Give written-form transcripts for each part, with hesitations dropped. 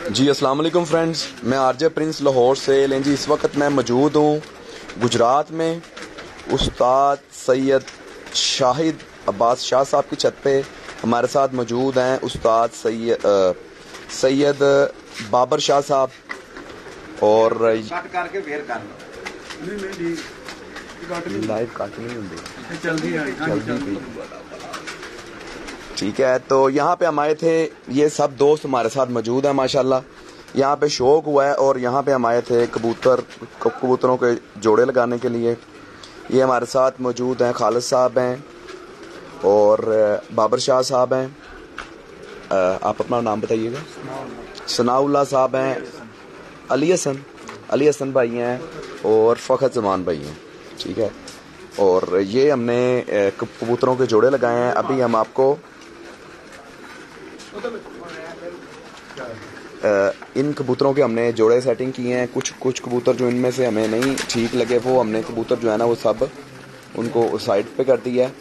جی السلام علیکم فرینڈز، میں آر جے پرنس لاہور سے لیں جی۔ اس وقت میں موجود ہوں گجرات میں، استاد سید شاہد عباس شاہ صاحب کی چھت پہ۔ ہمارے ساتھ موجود ہیں استاد سید بابر شاہ صاحب اور لائیو کٹ نہیں ہوندی ٹھیک ہے۔ تو یہاں پہ ہم آئے تھے، یہ سب دوست ہمارے ساتھ موجود ہیں ماشاءاللہ۔ یہاں پہ شوق ہوا ہے اور یہاں پہ ہم آئے تھے کبوتروں کے جوڑے لگانے کے لیے۔ یہ ہمارے ساتھ موجود ہیں، خالد صاحب ہیں اور بابر شاہ صاحب ہیں۔ آپ اپنا نام بتائیے گا۔ ثناء اللہ صاحب ہیں، علی حسن بھائی ہیں اور فخر زمان بھائی ہیں، ٹھیک ہے۔ اور یہ ہم نے کبوتروں کے جوڑے لگائے ہیں۔ ابھی ہم آپ کو ان کبوتروں کے ہم نے جوڑے سیٹنگ کیے ہیں۔ کچھ کبوتر جو ان میں سے ہمیں نہیں ٹھیک لگے، وہ ہم نے کبوتر جو ہے نا وہ سب ان کو سائڈ پہ کر دیا ہے،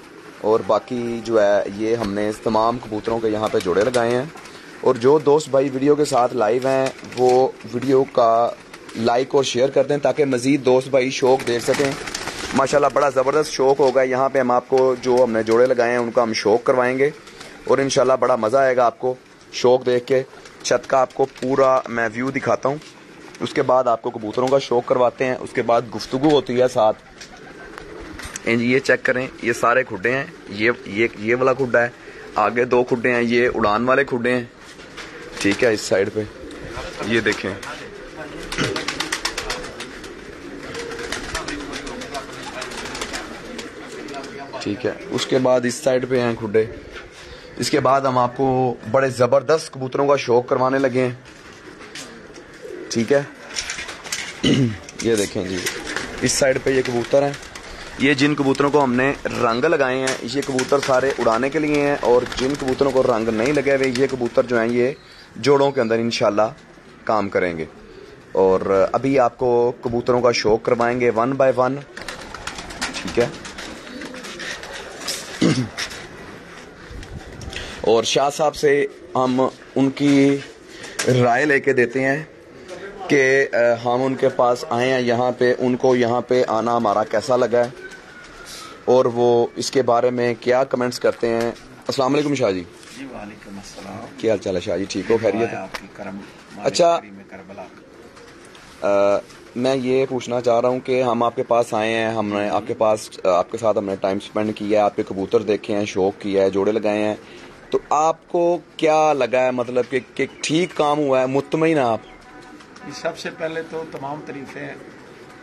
اور باقی جو ہے یہ ہم نے تمام کبوتروں کے یہاں پہ جوڑے لگائے ہیں۔ اور جو دوست بھائی ویڈیو کے ساتھ لائیو ہیں وہ ویڈیو کا لائک اور شیئر کر دیں تاکہ مزید دوست بھائی شوق دیکھ سکیں۔ ماشاءاللہ بڑا زبردست شوق ہوگا۔ یہاں پہ ہم آپ کو جو ہم نے جوڑے لگائے ہیں ان کا ہم شوق کروائیں گے، اور انشاءاللہ بڑا مزہ آئے گا آپ کو شوق دیکھ کے۔ چھت کا آپ کو پورا میں ویو دکھاتا ہوں، اس کے بعد آپ کو کبوتروں کا شوق کرواتے ہیں، اس کے بعد گفتگو ہوتی ہے ساتھ۔ یہ چیک کریں، یہ سارے کھڈے ہیں، یہ والا کھڈا ہے، آگے 2 کھڈے ہیں، یہ اڑان والے کھڈے ہیں، ٹھیک ہے۔ اس سائڈ پہ یہ دیکھیں، ٹھیک ہے۔ اس کے بعد اس سائڈ پہ ہیں کھڈے۔ اس کے بعد ہم آپ کو بڑے زبردست کبوتروں کا شوق کروانے لگے ہیں، ٹھیک ہے۔ یہ دیکھیں جی، اس سائڈ پہ یہ کبوتر ہیں، یہ جن کبوتروں کو ہم نے رنگ لگائے ہیں یہ کبوتر سارے اڑانے کے لیے ہیں، اور جن کبوتروں کو رنگ نہیں لگے ہوئے یہ کبوتر جو ہیں یہ جوڑوں کے اندر انشاءاللہ کام کریں گے۔ اور ابھی آپ کو کبوتروں کا شوق کروائیں گے 1 بائی 1، ٹھیک ہے۔ اور شاہ صاحب سے ہم ان کی رائے لے کے دیتے ہیں کہ ہم ان کے پاس آئے ہیں یہاں پہ، ان کو یہاں پہ آنا ہمارا کیسا لگا ہے اور وہ اس کے بارے میں کیا کمنٹس کرتے ہیں۔ السلام علیکم شاہ جی۔ جی وعلیکم السلام، کیا حال چال ہے شاہ جی؟ ٹھیک ہو؟ خیریت ہے؟ اچھا، میں یہ پوچھنا چاہ رہا ہوں کہ ہم آپ کے پاس آئے ہیں، ہم نے آپ کے ساتھ ہم نے ٹائم سپینڈ کیا ہے، آپ کے کبوتر دیکھے ہیں، شوق کیا ہے، جوڑے لگائے ہیں، تو آپ کو کیا لگا ہے؟ مطلب کہ ٹھیک کام ہوا ہے؟ مطمئن ہیں آپ؟ سب سے پہلے تو تمام تعریفیں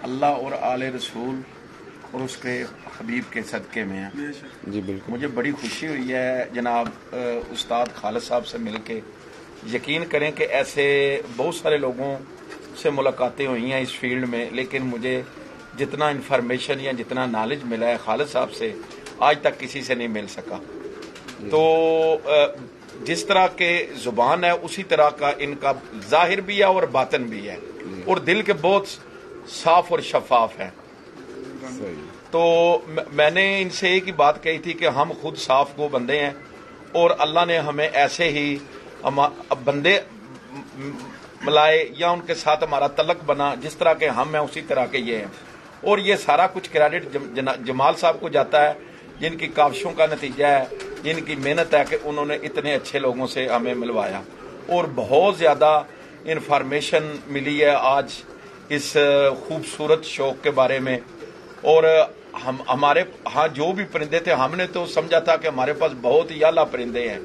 اللہ اور آل رسول اور اس کے حبیب کے صدقے میں ہیں۔ جی بالکل، مجھے بڑی خوشی ہوئی ہے جناب استاد خالد صاحب سے مل کے۔ یقین کریں کہ ایسے بہت سارے لوگوں سے ملاقاتیں ہوئی ہیں اس فیلڈ میں، لیکن مجھے جتنا انفارمیشن یا جتنا نالج ملا ہے خالد صاحب سے آج تک کسی سے نہیں مل سکا۔ تو جس طرح کے زبان ہے اسی طرح کا ان کا ظاہر بھی ہے اور باطن بھی ہے، اور دل کے بہت صاف اور شفاف ہے۔ تو میں نے ان سے ایک ہی بات کہی تھی کہ ہم خود صاف گو بندے ہیں، اور اللہ نے ہمیں ایسے ہی بندے ملائے یا ان کے ساتھ ہمارا تعلق بنا، جس طرح کے ہم ہیں اسی طرح کے یہ ہیں۔ اور یہ سارا کچھ کریڈٹ جمال صاحب کو جاتا ہے، جن کی کاوشوں کا نتیجہ ہے، جن کی محنت ہے کہ انہوں نے اتنے اچھے لوگوں سے ہمیں ملوایا، اور بہت زیادہ انفارمیشن ملی ہے آج اس خوبصورت شوق کے بارے میں۔ اور ہمارے ہاں جو بھی پرندے تھے ہم نے تو سمجھا تھا کہ ہمارے پاس بہت ہی اعلیٰ پرندے ہیں،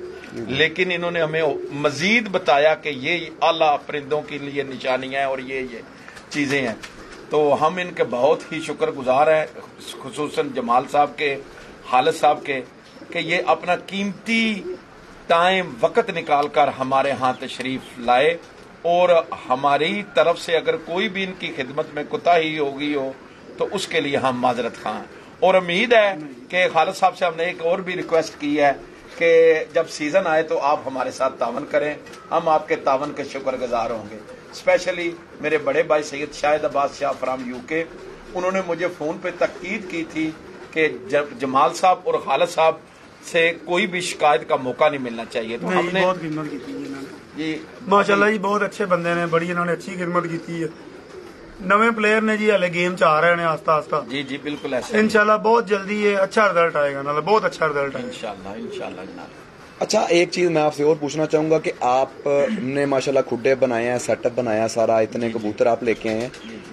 لیکن انہوں نے ہمیں مزید بتایا کہ یہ اعلیٰ پرندوں کے لیے نشانیاں ہیں اور یہ چیزیں ہیں۔ تو ہم ان کے بہت ہی شکر گزار ہیں، خصوصاً جمال صاحب کے، خالد صاحب کے، کہ یہ اپنا قیمتی ٹائم وقت نکال کر ہمارے ہاں تشریف لائے، اور ہماری طرف سے اگر کوئی بھی ان کی خدمت میں کوتاہی ہوگی ہو تو اس کے لیے ہم معذرت خواہ ہیں۔ اور امید ہے کہ خالد صاحب سے ہم نے ایک اور بھی ریکویسٹ کی ہے کہ جب سیزن آئے تو آپ ہمارے ساتھ تعاون کریں، ہم آپ کے تعاون کے شکر گزار ہوں گے۔ اسپیشلی میرے بڑے بھائی سید شاہد عباس شاہ فرام UK، انہوں نے مجھے فون پہ تاکید کی تھی کہ جمال صاحب اور خالد صاحب سے کوئی بھی شکایت کا موقع نہیں ملنا چاہیے. تو ہم نے بہت خدمت کی تھی جی ماشاءاللہ جی, بہت اچھے بندے نے, بڑی انہوں نے اچھی خدمت کی تھی. نویں پلیئر نے جی ہلے گیم چ آ رہے ہیں آہستہ آہستہ. جی جی بالکل ایسا انشاءاللہ بہت جلدی یہ اچھا رزلٹ آئے گا, بہت اچھا رزلٹ آئے گا انشاءاللہ جناب. اچھا ایک چیز میں آپ سے اور پوچھنا چاہوں گا کہ آپ نے ماشاءاللہ کھڈے بنائے ہیں, سیٹ اپ بنایا سارا, اتنے کبوتر آپ لے کے آئے ہیں,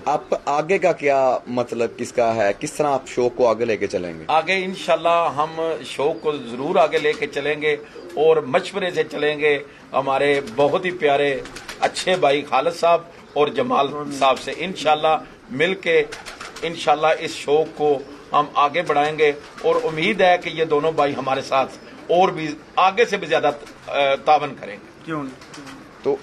آپ آگے کا کیا مطلب کس کا ہے, کس طرح آپ شوق کو آگے لے کے چلیں گے؟ آگے انشاءاللہ ہم شوق کو ضرور آگے لے کے چلیں گے اور مشورے سے چلیں گے ہمارے بہت ہی پیارے اچھے بھائی خالد صاحب اور جمال صاحب سے. انشاءاللہ مل کے انشاءاللہ اس شوق کو ہم آگے بڑھائیں گے اور امید ہے کہ یہ دونوں بھائی ہمارے ساتھ اور بھی آگے سے بھی زیادہ تعاون کریں گے. کیوں تو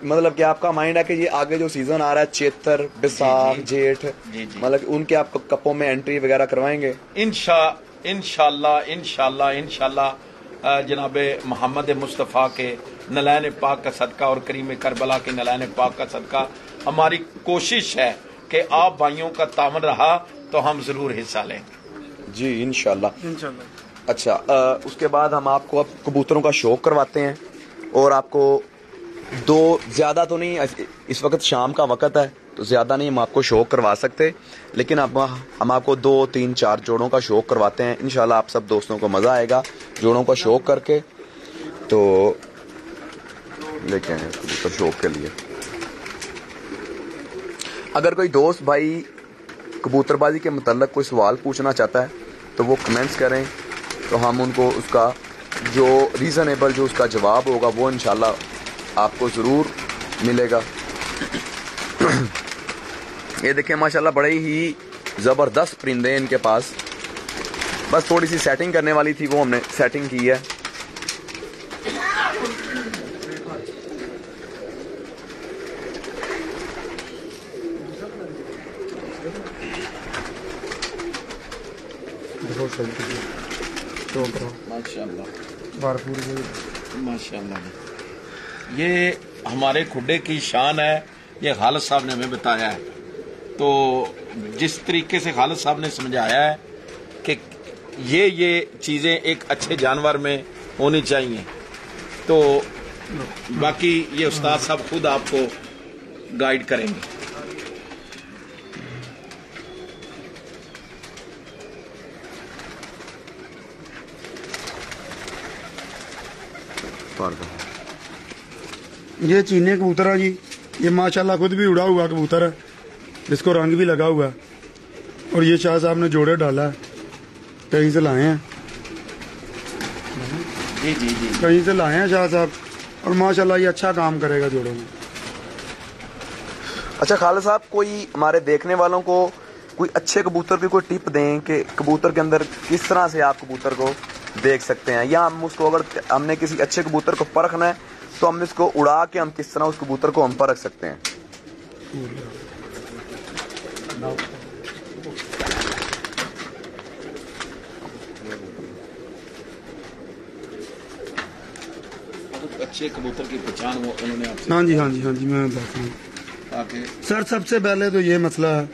مطلب کہ آپ کا مائنڈ ہے کہ یہ آگے جو سیزن آ رہا ہے چیتر بیساکھ جیٹھ مطلب ان کے آپ کپوں میں انٹری وغیرہ کروائیں گے انشاءاللہ جناب محمد مصطفیٰ کے نلائن پاک کا صدقہ اور کریم کربلا کے نلائن پاک کا صدقہ ہماری کوشش ہے کہ آپ بھائیوں کا تعاون رہا تو ہم ضرور حصہ لیں گے. جی انشاءاللہ. اچھا اس کے بعد ہم آپ کو اب کبوتروں کا شوق کرواتے ہیں اور آپ کو دو زیادہ تو نہیں, اس وقت شام کا وقت ہے تو زیادہ نہیں ہم آپ کو شوق کروا سکتے, لیکن اب ہم آپ کو 2 3 4 جوڑوں کا شوق کرواتے ہیں. انشاءاللہ آپ سب دوستوں کو مزہ آئے گا جوڑوں کا شوق کر کے. تو لے کے آئے کبوتر شوق کے لیے. اگر کوئی دوست بھائی کبوتر بازی کے متعلق کوئی سوال پوچھنا چاہتا ہے تو وہ کمنٹس کریں, تو ہم ان کو اس کا جو ریزنیبل جو اس کا جواب ہوگا وہ انشاءاللہ آپ کو ضرور ملے گا. یہ دیکھیں ماشاءاللہ بڑے ہی زبردست پرندے ان کے پاس, بس تھوڑی سی سیٹنگ کرنے والی تھی وہ ہم نے سیٹنگ کی ہے. ماشاءاللہ یہ ہمارے کھڈے کی شان ہے, یہ خالد صاحب نے ہمیں بتایا ہے. تو جس طریقے سے خالد صاحب نے سمجھایا ہے کہ یہ چیزیں ایک اچھے جانور میں ہونی چاہیے, تو باقی یہ استاد صاحب خود آپ کو گائیڈ کریں گے. یہ چینے کبوتر ہے جی, یہ ماشاءاللہ خود بھی اڑا ہوا کبوتر ہے, جس کو رنگ بھی لگا ہوا ہے, اور یہ شاہ صاحب نے جوڑے ڈالا ہے, کہیں سے لائے ہیں کہیں سے لائے ہیں شاہ صاحب, اور ماشاءاللہ یہ اچھا کام کرے گا جوڑوں میں. اچھا خالد صاحب کوئی ہمارے دیکھنے والوں کو کوئی اچھے کبوتر کی کوئی ٹپ دیں کہ کبوتر کے اندر کس طرح سے آپ کبوتر کو دیکھ سکتے ہیں, یا ہم اس کو اگر ہم نے کسی اچھے کبوتر کو پرکھنا ہے تو ہم اس کو اڑا کے ہم کس طرح اس کبوتر کو ہم پرکھ سکتے ہیں؟ اچھے کبوتر کی پہچان وہ انہوں نے آپ سے. ہاں جی میں بتا ہوں سر. سب سے پہلے تو یہ مسئلہ ہے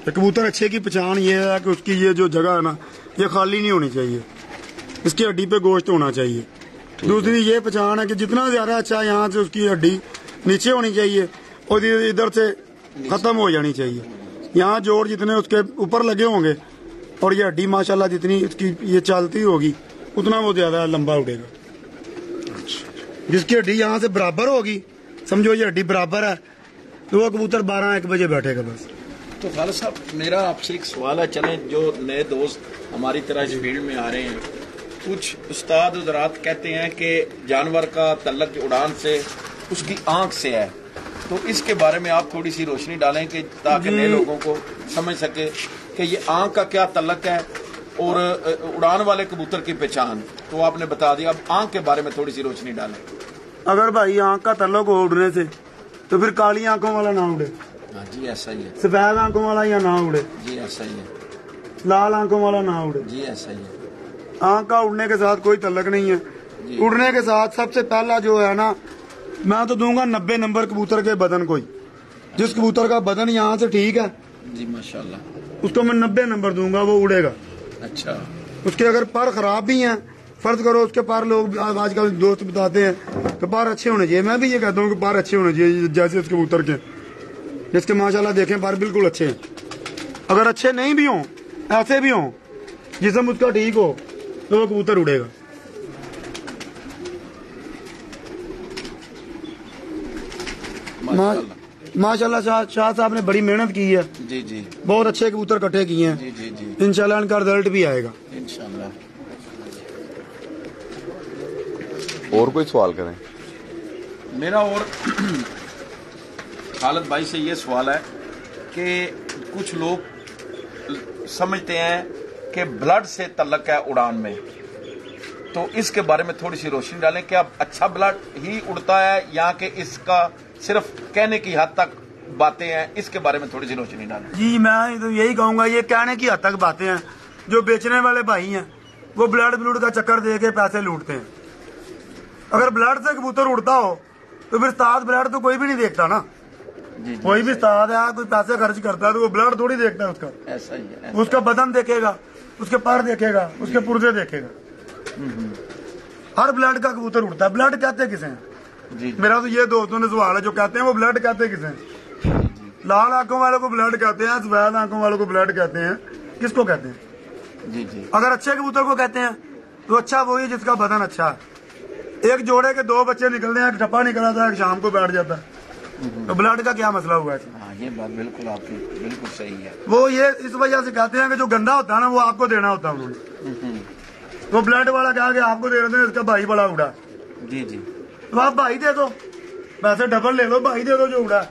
کہ کبوتر اچھے کی پہچان یہ ہے کہ اس کی یہ جو جگہ ہے نا یہ خالی نہیں ہونی چاہیے, اس کی ہڈی پہ گوشت ہونا چاہیے. دوسری یہ پہچان ہے کہ جتنا زیادہ اچھا یہاں سے اس کی ہڈی نیچے ہونی چاہیے اور ادھر سے ختم ہو جانی چاہیے. یہاں جوڑ جتنے اس کے اوپر لگے ہوں گے اور یہ ہڈی ماشاءاللہ جتنی اس کی یہ چلتی ہوگی اتنا وہ زیادہ لمبا اڑے گا. جس کی ہڈی یہاں سے برابر ہوگی, سمجھو یہ ہڈی برابر ہے, تو وہ کبوتر 12-1 بجے بیٹھے گا بس. تو خالد صاحب میرا آپ سے ایک سوال ہے, چلیں جو نئے دوست ہماری طرح اس فیلڈ میں آ رہے ہیں, کچھ استاد حضرات کہتے ہیں کہ جانور کا تعلق اڑان سے اس کی آنکھ سے ہے, تو اس کے بارے میں آپ تھوڑی سی روشنی ڈالیں کہ تاکہ نئے لوگوں کو سمجھ سکے کہ یہ آنکھ کا کیا تعلق ہے اور اڑان والے کبوتر کی پہچان. تو آپ نے بتا دیا, اب آنکھ کے بارے میں تھوڑی سی روشنی ڈالیں. اگر بھائی آنکھ کا تعلق ہو اڑنے سے تو پھر کالی آنکھوں والا نہ اڑے. ہاں جی ایسا ہی ہے. سفید آنکھوں والا یا نہ اڑے. جی ایسا ہی ہے. لال آنکھوں والا نہ اڑے. جی ایسا ہی ہے. آنکھ کا اڑنے کے ساتھ کوئی تعلق نہیں ہے. اڑنے کے ساتھ سب سے پہلا جو ہے نا, میں تو دوں گا 90 نمبر کبوتر کے بدن کو. جس کبوتر کا بدن یہاں سے ٹھیک ہے جی ماشاءاللہ, اس کو میں 90 نمبر دوں گا, وہ اڑے گا. اچھا. اس کے اگر پر خراب بھی ہیں فرض کرو اس کے پر لوگ آج کل دوست بتاتے ہیں کہ پر اچھے ہونے چاہیے. میں بھی یہ کہتا ہوں کہ پر اچھے ہونے چاہیے جیسے اس کبوتر کے, جس کے ماشاءاللہ دیکھیں پر بالکل اچھے ہیں. اگر اچھے نہیں بھی ہوں, ایسے بھی ہوں, جسم اس کا ٹھیک ہو, تو وہ کبوتر اڑے گا. ماشاءاللہ شاہ صاحب نے بڑی محنت کی ہے. جی جی, بہت اچھے کبوتر کٹھے کیے ہیں. جی جی جی, انشاءاللہ ان کا رزلٹ بھی آئے گا انشاءاللہ. اور کوئی سوال کریں؟ میرا اور خالد بھائی سے یہ سوال ہے کہ کچھ لوگ سمجھتے ہیں کہ بلڈ سے تعلق ہے اڑان میں, تو اس کے بارے میں تھوڑی سی روشنی ڈالیں. کیا اچھا بلڈ ہی اڑتا ہے یا کہ اس کا صرف کہنے کی حد تک باتیں ہیں؟ اس کے بارے میں تھوڑی سی روشنی ڈالیں. جی میں تو یہی کہوں گا, یہ کہنے کی حد تک باتیں ہیں. جو بیچنے والے بھائی ہیں وہ بلڈ کا چکر دے کے پیسے لوٹتے ہیں. اگر بلڈ سے کبوتر اڑتا ہو تو پھر استاد بلڈ تو کوئی بھی نہیں دیکھتا نا. کوئی بھی استاد ہے, کوئی پیسے خرچ کرتا ہے تو وہ بلڈ تھوڑی دیکھتا ہے اس کا. ایسا ہی ہے, اس کا بدن دیکھے گا, اس کے پر دیکھے گا, اس کے پرزے دیکھے گا. ہر بلڈ کا کبوتر اڑتا ہے. بلڈ کہتے کسے ہیں؟ جی میرا تو یہ دوستوں نے سوال ہے جو کہتے ہیں وہ بلڈ کہتے کسے ہیں. لال آنکھوں والوں کو بلڈ کہتے ہیں, سفید آنکھوں والوں کو بلڈ کہتے ہیں. کس کو کہتے ہیں؟ جی جی, اگر اچھے کبوتر کو کہتے ہیں تو اچھا وہی جس کا بدن اچھا ہے. ایک جوڑے کے 2 بچے نکلتے ہیں, ایک ٹپا نکل آتا ہے, ایک شام کو بیٹھ جاتا ہے, تو بلڈ کا کیا مسئلہ ہوا ہے؟ ہاں یہ بات بالکل آپ کی بالکل صحیح ہے. وہ یہ اس وجہ سے کہتے ہیں کہ جو گندا ہوتا ہے نا وہ آپ کو دینا ہوتا ہے. انہوں نے وہ بلڈ والا کہا کہ آپ کو دے رہے تھے, اس کا بھائی بڑا اڑا. جی جی, تو آپ بھائی دے دو, پیسے ڈبل لے لو, بھائی دے دو جو اڑا.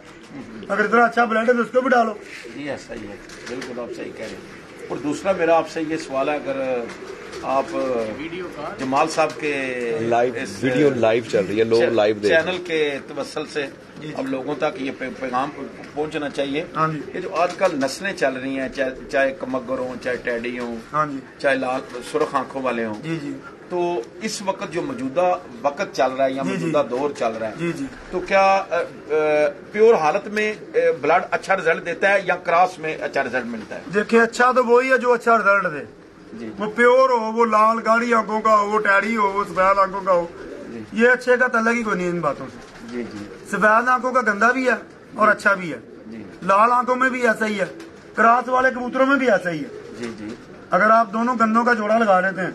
اگر اتنا اچھا بلڈ ہے تو اس کو بھی ڈالو. جی ایسا ہی ہے, بالکل آپ صحیح کہہ رہے ہیں. اور دوسرا میرا آپ سے یہ سوال ہے, اگر آپ جمال صاحب کے ویڈیو لائیو چل رہی ہے, لوگ لائیو دیکھ رہے ہیں, چینل کے توسل سے اب لوگوں تک یہ پیغام پہنچنا چاہیے کہ جو آج کل نسلیں چل رہی ہیں, چاہے کمگر ہوں, چاہے ٹیڈی ہوں, چاہے لال سرخ آنکھوں والے ہوں, تو اس وقت جو موجودہ وقت چل رہا ہے یا موجودہ دور چل رہا ہے, تو کیا پیور حالت میں بلڈ اچھا رزلٹ دیتا ہے یا کراس میں اچھا رزلٹ ملتا ہے؟ دیکھیں اچھا تو وہی ہے جو اچھا رزلٹ دے. وہ پیور ہو, وہ لال گاڑی آنکھوں کا ہو, وہ ٹیڈی ہو, وہ سفید آنکھوں کا ہو, یہ اچھے کا تعلق ہی کوئی نہیں ان باتوں سے. جی جی, سفید آنکھوں کا گندا بھی ہے اور اچھا بھی ہے. لال آنکھوں میں بھی ایسا ہی ہے, کراس والے کبوتروں میں بھی ایسا ہی ہے. جی جی, اگر آپ دونوں گندوں کا جوڑا لگا لیتے ہیں,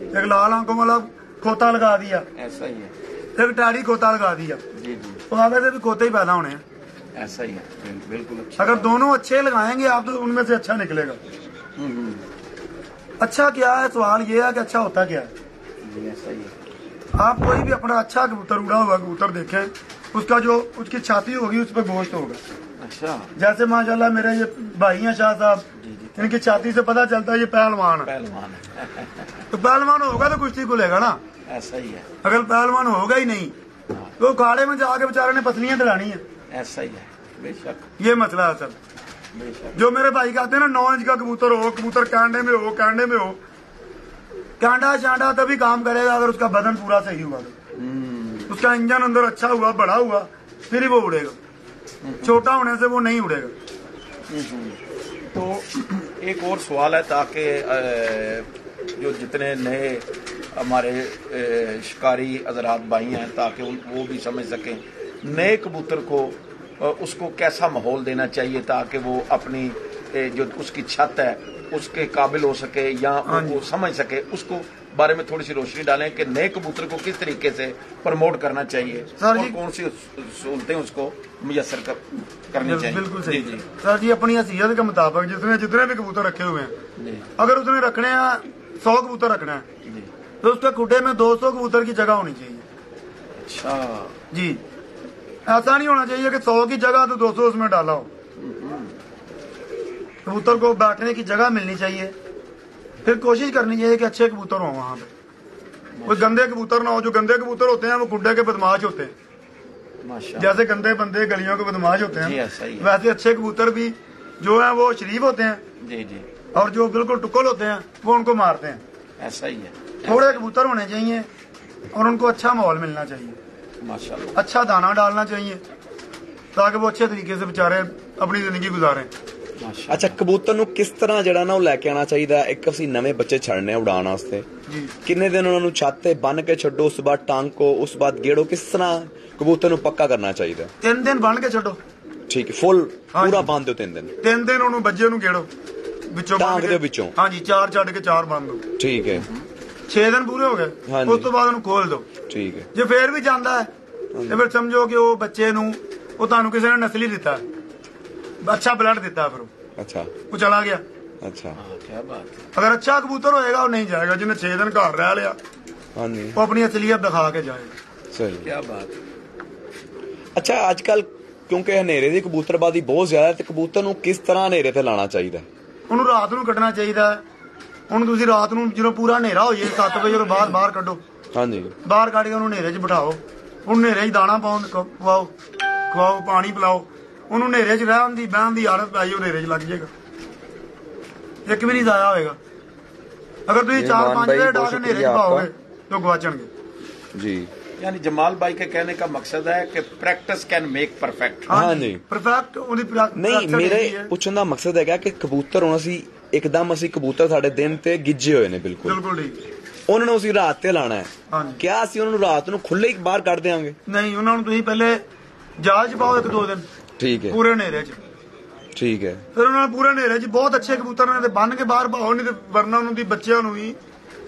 ایک لال آنکھوں والا کھوتا لگا دیا, ایسا ہی ہے, ایک ٹیڈی کھوتا لگا دیا, جی جی, تو آگے سے بھی کھوتے ہی پیدا ہونے ہیں. ایسا ہی ہے, بالکل اچھا. اگر دونوں اچھے لگائیں گے آپ تو ان میں سے اچھا نکلے گا. اچھا کیا ہے, سوال یہ ہے کہ اچھا ہوتا کیا ہے. جی ایسا ہی ہے. آپ کوئی بھی اپنا اچھا کبوتر اڑا ہوا کبوتر دیکھیں, اس کا جو اس کی چھاتی ہوگی اس پہ گوشت ہوگا. اچھا, جیسے ماشاءاللہ میرے یہ بھائی ہیں شاہ صاحب, ان کی چھاتی سے پتہ چلتا ہے یہ پہلوان ہے. پہلوان ہے, تو پہلوان ہوگا تو کشتی کو لے گا نا. ایسا ہی ہے. اگر پہلوان ہوگا ہی نہیں تو اکھاڑے میں جا کے بیچارے نے پسلیاں دلانی ہیں. ایسا ہی ہے, بے شک, یہ مسئلہ ہے اصل. بے شک. جو میرے بھائی کہتے ہیں نا 9 انچ کا کبوتر ہو, کبوتر کانڈے میں ہو, کانڈے میں ہو, کانڈا شانڈا تبھی کام کرے گا اگر اس کا بدن پورا صحیح ہوا, اس کا انجن اندر اچھا ہوا, بڑا ہوا, پھر ہی وہ اڑے گا. چھوٹا ہونے سے وہ نہیں اڑے گا. تو ایک اور سوال ہے تاکہ جو جتنے نئے ہمارے شکاری حضرات بھائی ہیں تاکہ وہ بھی سمجھ سکیں نئے کبوتر کو اس کو کیسا ماحول دینا چاہیے تاکہ وہ اپنی جو اس کی چھت ہے اس کے قابل ہو سکے یا وہ سمجھ سکے. اس کو بارے میں تھوڑی سی روشنی ڈالیں کہ نئے کبوتر کو کس طریقے سے پروموٹ کرنا چاہیے اور کون سی سہولتیں اس کو میسر کرنی چاہیے. بالکل صحیح. جی سر جی, اپنی حیثیت کے مطابق جتنے بھی کبوتر رکھے ہوئے ہیں, اگر اس نے رکھنے ہیں 100 کبوتر رکھنا ہے تو اس کے کھڈے میں 200 کبوتر کی جگہ ہونی چاہیے. اچھا جی, ایسا نہیں ہونا چاہیے کہ 100 کی جگہ تو 200 اس میں ڈالا ہو. کبوتر کو بیٹھنے کی جگہ ملنی چاہیے. پھر کوشش کرنی چاہیے کہ اچھے کبوتر ہوں وہاں پہ, کوئی گندے کبوتر نہ ہو. جو گندے کبوتر ہوتے ہیں وہ کھڈے کے بدماش ہوتے ہیں. جیسے گندے بندے گلیوں کے بدماش ہوتے ہیں ویسے اچھے کبوتر بھی جو ہیں وہ شریف ہوتے ہیں. جی جی, اور جو بالکل ٹکل ہوتے ہیں وہ ان کو مارتے ہیں. ایسا ہی ہے. تھوڑے کبوتر ہونے چاہیے اور ان کو اچھا ماحول ملنا چاہیے, ماشاءاللہ, اچھا دانہ ڈالنا چاہیے تاکہ وہ اچھے طریقے سے بیچارے اپنی زندگی گزاریں. ਅੱਛਾ, ਕਬੂਤਰ ਨੂੰ ਕਿਸ ਤਰ੍ਹਾਂ ਜਿਹੜਾ ਨਾ ਉਹ ਲੈ ਕੇ ਆਉਣਾ ਚਾਹੀਦਾ? ਇੱਕ ਅਸੀਂ ਨਵੇਂ ਬੱਚੇ ਛੱਡਨੇ ਉਡਾਉਣ ਵਾਸਤੇ, ਕਿੰਨੇ ਦਿਨ ਉਹਨਾਂ ਨੂੰ ਛੱਤ ਤੇ ਬੰਨ ਕੇ ਛੱਡੋ, ਉਸ ਤੋਂ ਬਾਅਦ ਟਾਂਕੋ, ਉਸ ਤੋਂ ਬਾਅਦ ਗੇੜੋ, ਕਿਸ ਤਰ੍ਹਾਂ ਕਬੂਤਰ ਨੂੰ ਪੱਕਾ ਕਰਨਾ ਚਾਹੀਦਾ? 3 ਦਿਨ ਬੰਨ ਕੇ ਛੱਡੋ। ਠੀਕ ਹੈ, ਫੁੱਲ ਪੂਰਾ ਬੰਨ ਦਿਓ 3 ਦਿਨ। 3 ਦਿਨ ਉਹਨੂੰ ਬੱਜੇ ਨੂੰ ਗੇੜੋ, ਵਿੱਚੋਂ ਟਾਂਕ ਦੇ ਵਿੱਚੋਂ। ਹਾਂਜੀ, 4 ਛੱਡ ਕੇ 4 ਬੰਨ ਦੋ। ਠੀਕ ਹੈ, 6 ਦਿਨ ਪੂਰੇ ਹੋ ਗਏ, ਉਸ ਤੋਂ ਬਾਅਦ ਉਹਨੂੰ ਖੋਲ ਦੋ। ਠੀਕ ਹੈ। ਜੇ ਫੇਰ ਵੀ ਜਾਂਦਾ ਹੈ ਤੇ ਫਿਰ ਸਮਝੋ ਕਿ ਉਹ ਬੱਚੇ ਨੂੰ ਉਹ ਤੁਹਾਨੂੰ ਕਿਸੇ ਨੇ ਨਸਲੀ ਦਿੱਤਾ, ਅੱਛਾ ਬਲੱਡ ਦਿੱਤਾ, ਫਿਰ ਅੱਛਾ ਉਹ ਚਲਾ ਗਿਆ। ਅੱਛਾ, کیا بات ہے. اگر اچھا کبوتر ہوئے گا وہ نہیں جائے گا، جنہیں 6 دن گھر رہ لیا ہاں جی وہ اپنی اصلیت دکھا کے جائے گا. صحیح. کیا بات. ਅੱਛਾ, ਅੱਜ ਕੱਲ ਕਿਉਂਕਿ ਹਨੇਰੇ ਦੀ ਕਬੂਤਰਬਾਜ਼ੀ ਬਹੁਤ ਜ਼ਿਆਦਾ ਹੈ, ਤੇ ਕਬੂਤਰ ਨੂੰ ਕਿਸ ਤਰ੍ਹਾਂ ਹਨੇਰੇ ਤੇ ਲਾਣਾ ਚਾਹੀਦਾ? ਉਹਨੂੰ ਰਾਤ ਨੂੰ ਕੱਢਣਾ ਚਾਹੀਦਾ ਹੈ। ਹੁਣ ਤੁਸੀਂ ਰਾਤ ਨੂੰ ਜਦੋਂ ਪੂਰਾ ਹਨੇਰਾ ਹੋ ਜਾਏ 7 ਵਜੇ ਤੋਂ ਬਾਹਰ ਕੱਢੋ। ਹਾਂਜੀ, ਬਾਹਰ ਕੱਢ ਕੇ ਉਹਨੂੰ ਹਨੇਰੇ 'ਚ ਬਿਠਾਓ, ਉਹਨੂੰ ਹਨੇਰੇ 'ਚ ਦਾਣਾ ਖਵਾਓ, ਪਾਣੀ ਪਿਲਾਓ। ਉਹਨੂੰ ਹਨੇਰੇ 'ਚ ਰਹਿਣ ਦੀ ਬਹਿਣ ਦੀ ਆਦਤ ਪਾਈ, ਉਹ ਹਨੇਰੇ 'ਚ ਲੱਗ ਜਾਏਗਾ, ਇੱਕ ਵੀ ਨਹੀਂ ਜ਼ਾਇਆ ਹੋਏਗਾ। ਅਗਰ ਤੁਸੀਂ 4-5 ਵਜੇ ਡਾ ਕੇ ਹਨੇਰੇ 'ਚ ਪਾਓਗੇ ਤਾਂ ਗਵਾਚਣਗੇ ਜੀ. یعنی جمال بھائی کے کہنے کا مقصد ہے کہ پریکٹس کین میک پرفیکٹ. ہاں جی، پرفیکٹ ਨਹੀਂ, ਮੇਰੇ ਪੁੱਛਣ ਦਾ ਮਕਸਦ ਹੈਗਾ ਕਿ ਕਬੂਤਰ ਹੁਣ ਅਸੀਂ ਇੱਕਦਮ ਕਬੂਤਰ ਸਾਡੇ ਦਿਨ ਤੇ ਗਿੱਜੇ ਹੋਏ ਨੇ ਬਿਲਕੁਲ, ਉਹਨਾਂ ਨੂੰ ਅਸੀਂ ਰਾਤ ਤੇ ਲਾਣਾ ਹੈ। ਕਿਆ ਅਸੀਂ ਉਹਨਾਂ ਨੂੰ ਰਾਤ ਨੂੰ ਖੁੱਲੇ ਹੀ ਬਾਹਰ ਕੱਢ ਦਿਆਂਗੇ? ਨਹੀਂ, ਉਹਨਾਂ ਨੂੰ ਤੁਸੀਂ ਪਹਿਲੇ ਜਾਲ 'ਚ ਪਾਓ 1-2 ਦਿਨ। ਠੀਕ ਹੈ, ਪੂਰੇ ਹਨੇਰੇ 'ਚ। ਠੀਕ ਹੈ, ਫਿਰ ਉਹਨਾਂ ਨੂੰ ਪੂਰੇ ਹਨੇਰੇ 'ਚ ਬਹੁਤ ਅੱਛੇ ਕਬੂਤਰ ਨੇ ਤੇ ਬੰਨ ਕੇ ਬਾਹਰ ਪਾਓ, ਨਹੀਂ ਤੇ ਵਰਨਾ ਉਹਨਾਂ ਦੀ ਬੱਚਿਆਂ ਨੂੰ ਵੀ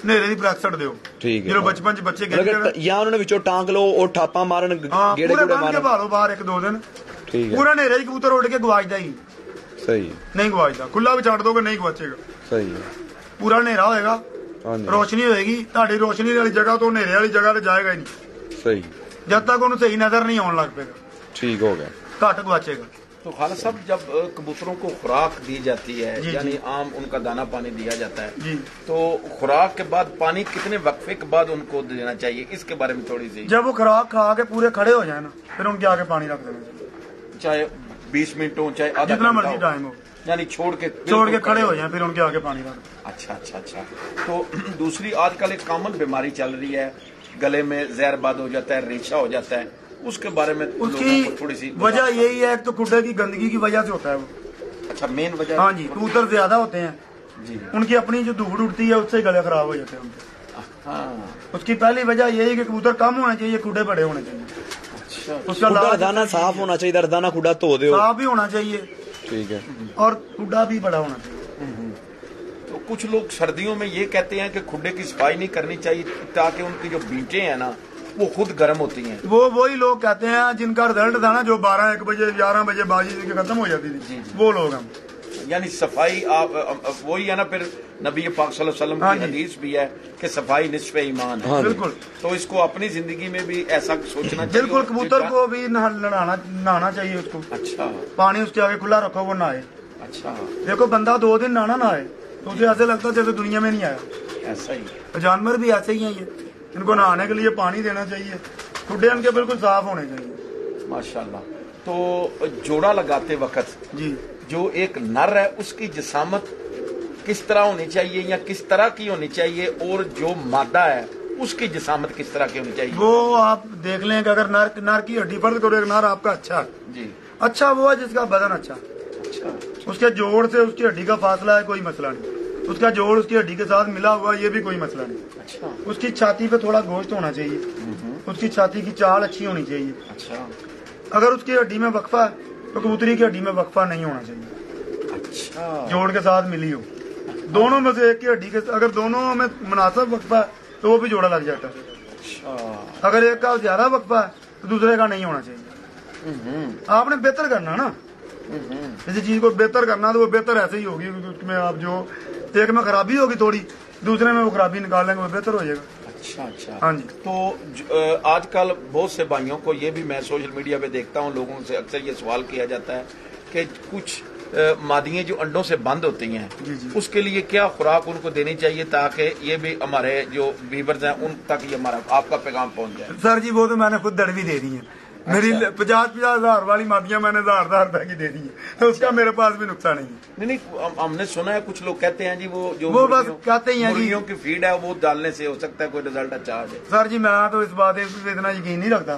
ਹਨੇਰੇ ਦੀ ਪ੍ਰੈਕਟਿਸ ਦਿਓ। ਠੀਕ ਹੈ, ਜਦੋਂ ਬਚਪਨ 'ਚ ਬੱਚੇ ਗਏ ਜਾਂ ਉਹਨਾਂ ਨੇ ਵਿੱਚੋਂ ਟਾਂਕ ਲਓ, ਉਹ ਠਾਪਾਂ ਮਾਰਨ, ਗੇੜੇ ਗੂੜੇ ਮਾਰਨ, ਭਾਲੋ ਬਾਹਰ 1-2 ਦਿਨ। ਠੀਕ ਹੈ, ਪੂਰਾ ਹਨੇਰੇ 'ਚ ਕਬੂਤਰ ਉੱਡ ਕੇ ਗਵਾਚਦਾ ਹੀ ਸਹੀ ਨਹੀਂ, ਗਵਾਚਦਾ। ਖੁੱਲਾ ਵੀ ਛੱਡ ਦੋਗੇ ਨਹੀਂ ਗਵਾਚੇਗਾ। ਸਹੀ ਹੈ, ਪੂਰਾ ਹਨੇਰਾ ਹੋਏਗਾ, ਰੋਸ਼ਨੀ ਹੋਏਗੀ, ਤੁਹਾਡੀ ਰੋਸ਼ਨੀ ਵਾਲੀ ਜਗ੍ਹਾ ਤੋਂ ਹਨੇਰੇ ਵਾਲੀ ਜਗ੍ਹਾ ਤੇ ਜਾਏਗਾ ਹੀ ਨਹੀਂ। ਸਹੀ, ਜਦ ਤੱਕ ਉਹਨੂੰ ਸਹੀ ਨਜ਼ਰ نہیں ਆਉਣ ਲੱਗ پے گا। ٹھیک ہو گیا، گھٹ گواچے گا۔ تو خالد صاحب جب کبوتروں کو خوراک دی جاتی ہے یعنی عام ان کا دانہ پانی دیا جاتا ہے تو خوراک کے بعد پانی کتنے وقفے کے بعد ان کو دینا چاہیے اس کے بارے میں تھوڑی سی؟ جب وہ خوراک کھا کے پورے کھڑے ہو جائیں نا پھر ان کے آگے پانی رکھ دینا چاہیے، چاہے 20 منٹ ہو چاہے آدھا جتنا مرضی ٹائم ہو، یعنی چھوڑ کے کھڑے ہو جائیں پھر ان کے آگے پانی رکھ دیں۔ اچھا اچھا اچھا. تو دوسری آج کل ایک کامن بیماری چل رہی ہے، گلے میں زہر باد ہو جاتا ہے، ریشہ ہو جاتا ہے، اس کے بارے میں اس کی تھوڑی سی وجہ یہی ہے، ایک تو کھڈے کی گندگی کی وجہ سے ہوتا ہے وہ۔ اچھا، مین وجہ؟ ہاں جی، کبوتر زیادہ ہوتے ہیں جی، ان کی اپنی جو دھوڑ اڑتی ہے اس سے گلے خراب ہو جاتے ہیں ان کے۔ اس کی پہلی وجہ یہی ہے کہ کبوتر کم ہونا چاہیے، کھڈے بڑے ہونے چاہیے۔ اس کا دانہ صاف ہونا چاہیے، دانہ کھڈا دھو دیو، صاف بھی ہونا چاہیے، ٹھیک ہے، اور کھڈا بھی بڑا ہونا چاہیے۔ تو کچھ لوگ سردیوں میں یہ کہتے ہیں کہ کھڈے کی صفائی نہیں کرنی چاہیے تاکہ ان کی جو بیٹیں ہیں نا وہ خود گرم ہوتی ہیں۔ وہ وہی لوگ کہتے ہیں جن کا رزلٹ تھا نا جو 12-1 بجے 11 بجے بازی ختم ہو جاتی تھی، وہ لوگ ہم۔ یعنی صفائی آپ وہی ہے نا، پھر نبی پاک صلی اللہ علیہ وسلم کی حدیث بھی ہے کہ صفائی نصف ایمان ہے۔ بالکل، تو اس کو اپنی زندگی میں بھی ایسا سوچنا چاہیے۔ بالکل، کبوتر کو بھی نہانا چاہیے، اس کو اچھا پانی اس کے آگے کھلا رکھو، وہ نہائے۔ اچھا، دیکھو بندہ 2 دن نہانا نہائے تو اسے ایسے لگتا ہے جیسے دنیا میں نہیں آیا۔ ایسا ہی جانور بھی ایسے ہی ہیں، یہ ان کو نہانے کے لیے پانی دینا چاہیے، کھڈے ان کے بالکل صاف ہونے چاہیے۔ ماشاءاللہ۔ تو جوڑا لگاتے وقت جی، جو ایک نر ہے اس کی جسامت کس طرح ہونی چاہیے یا کس طرح کی ہونی چاہیے، اور جو مادہ ہے اس کی جسامت کس طرح کی ہونی چاہیے؟ وہ آپ دیکھ لیں کہ اگر نر کی ہڈی فرض کرو ایک نر آپ کا اچھا جی، اچھا وہ ہے جس کا بدن اچھا، اس کے جوڑ سے اس کی ہڈی کا فاصلہ ہے، کوئی مسئلہ نہیں، اس کا جوڑ اس کی ہڈی کے ساتھ ملا ہوا یہ بھی کوئی مسئلہ نہیں۔ اچھا، اس کی چھاتی پہ تھوڑا گوشت ہونا چاہیے، اس کی چھاتی کی چال اچھی ہونی چاہیے۔ اچھا، اگر اس کی ہڈی میں وقفہ ہے تو کبوتری کی ہڈی میں وقفہ نہیں ہونا چاہیے، اچھا، جوڑ کے ساتھ ملی ہو۔ دونوں میں سے ایک کی ہڈی کے اگر دونوں میں مناسب وقفہ ہے تو وہ بھی جوڑا لگ جاتا ہے۔ اگر ایک کا زیادہ وقفہ ہے تو دوسرے کا نہیں ہونا چاہیے۔ آپ نے بہتر کرنا نا، کسی چیز کو بہتر کرنا تو وہ بہتر ایسے ہی ہوگی، اس میں آپ جو ایک میں خرابی ہوگی تھوڑی، دوسرے میں وہ خرابی نکال لیں گے، وہ بہتر ہو جائے گا۔ اچھا اچھا، ہاں جی۔ تو آج کل بہت سے بھائیوں کو یہ بھی میں سوشل میڈیا پہ دیکھتا ہوں، لوگوں سے اکثر یہ سوال کیا جاتا ہے کہ کچھ مادیاں جو انڈوں سے بند ہوتی ہیں اس کے لیے کیا خوراک ان کو دینی چاہیے تاکہ یہ بھی ہمارے جو ویورز ہیں ان تک یہ ہمارا آپ کا پیغام پہنچ جائے؟ سر جی وہ تو میں نے خود دڑوی دے دی ہے، میری 50-50 ہزار والی مادیاں میں نے 1000 روپے کی دے دی ہے، تو اس کا میرے پاس بھی نقصان نہیں ہے۔ نہیں، ہم نے سنا ہے کچھ لوگ کہتے ہیں جی وہ جو بس کہتے ہی ہیں مرغیوں کی فیڈ ہے وہ ڈالنے سے ہو سکتا ہے کوئی رزلٹ اچھا آ جائے۔ سر جی میں تو اس بات پہ اتنا یقین نہیں رکھتا،